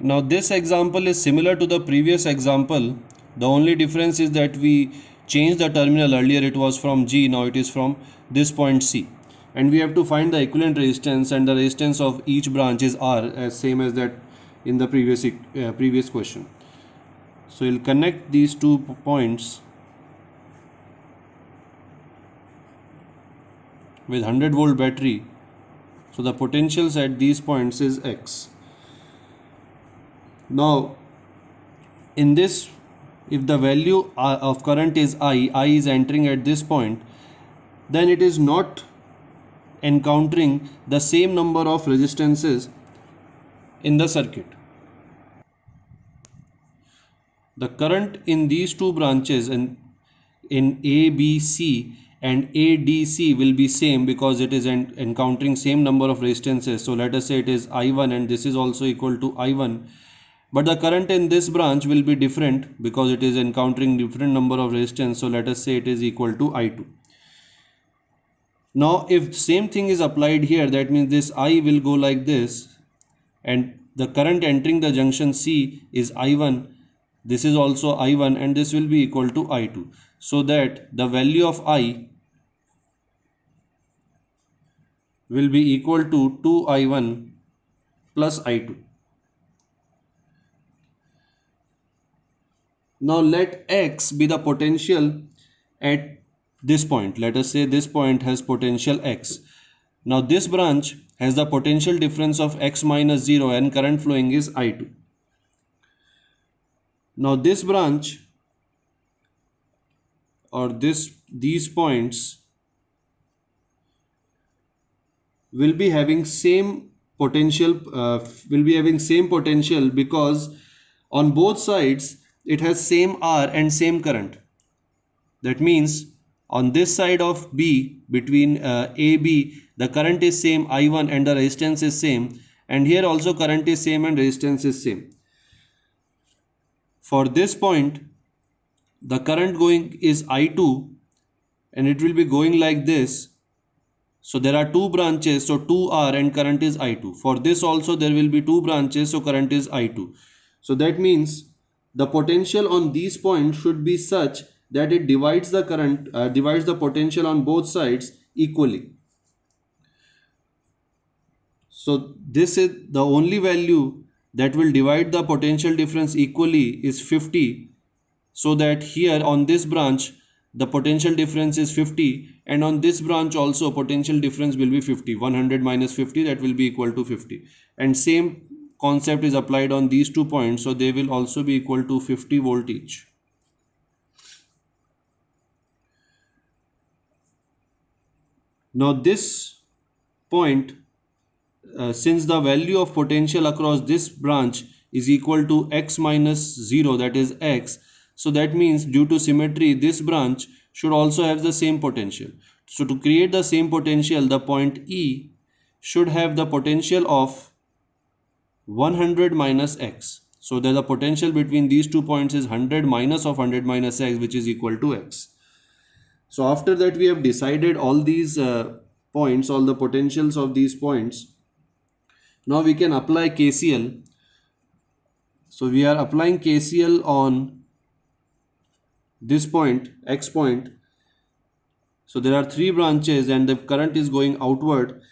Now this example is similar to the previous example. The only difference is that we changed the terminal. Earlier it was from G, now it is from this point C. And we have to find the equivalent resistance, and the resistance of each branch is R, as same as that in the previous question. So we'll connect these two points with 100-volt battery. So the potentials at these points is X. Now in this, if the value of current is I is entering at this point, then it is not encountering the same number of resistances in the circuit. The current in these two branches in ABC and ADC will be same because it is encountering same number of resistances. So let us say it is I1 and this is also equal to I1. But the current in this branch will be different because it is encountering different number of resistance. So let us say it is equal to I2. Now if same thing is applied here, that means this I will go like this, and the current entering the junction C is I1. This is also I1 and this will be equal to I2. So that the value of I will be equal to 2I1 plus I2. Now let X be the potential at this point. Let us say this point has potential X. Now this branch has the potential difference of X minus 0 and current flowing is I2. Now this branch or these points will be having same potential because on both sides it has same R and same current. That means on this side of B, between AB, the current is same I1 and the resistance is same, and here also current is same and resistance is same. For this point, the current going is I2 and it will be going like this. So there are two branches, so 2R and current is I2. For this also there will be two branches, so current is I2. So that means the potential on these points should be such that it divides the current, divides the potential on both sides equally. So this is the only value that will divide the potential difference equally is 50. So that here on this branch the potential difference is 50, and on this branch also potential difference will be 50. 100 minus 50, that will be equal to 50. And same concept is applied on these 2 points, so they will also be equal to 50 volt each. Now this point, since the value of potential across this branch is equal to X minus 0, that is X, so that means due to symmetry this branch should also have the same potential. So to create the same potential, the point E should have the potential of 100 minus X. So that the potential between these 2 points is 100 minus of 100 minus X, which is equal to X. So after that we have decided all these points, all the potentials of these points. Now we can apply KCL. So we are applying KCL on this point, X point. So there are 3 branches and the current is going outward.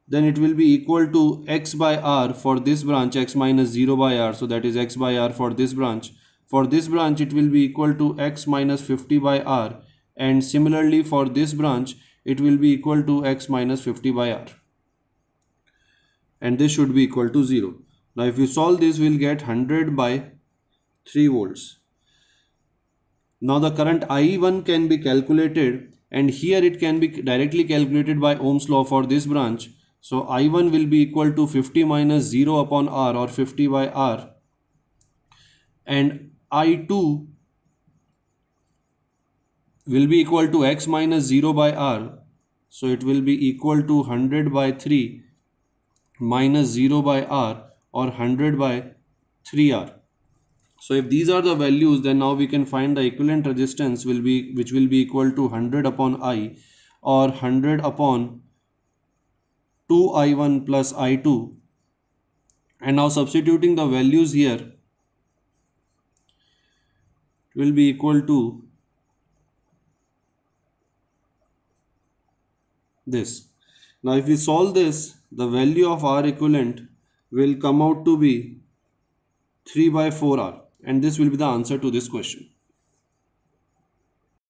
Then it will be equal to X by R for this branch, X minus 0 by R. So that is X by R for this branch. For this branch it will be equal to X minus 50 by R. And similarly for this branch it will be equal to X minus 50 by R. And this should be equal to 0. Now if you solve this, we will get 100 by 3 volts. Now the current I1 can be calculated, and here it can be directly calculated by Ohm's law for this branch. So I1 will be equal to 50 minus 0 upon R, or 50 by R, and I2 will be equal to X minus 0 by R. So it will be equal to 100 by 3 minus 0 by R, or 100 by 3R. So if these are the values, then now we can find the equivalent resistance which will be equal to 100 upon I, or 100 upon 2I1 plus I2, And now substituting the values here, will be equal to this. Now if we solve this, the value of R equivalent will come out to be 3 by 4R, and this will be the answer to this question.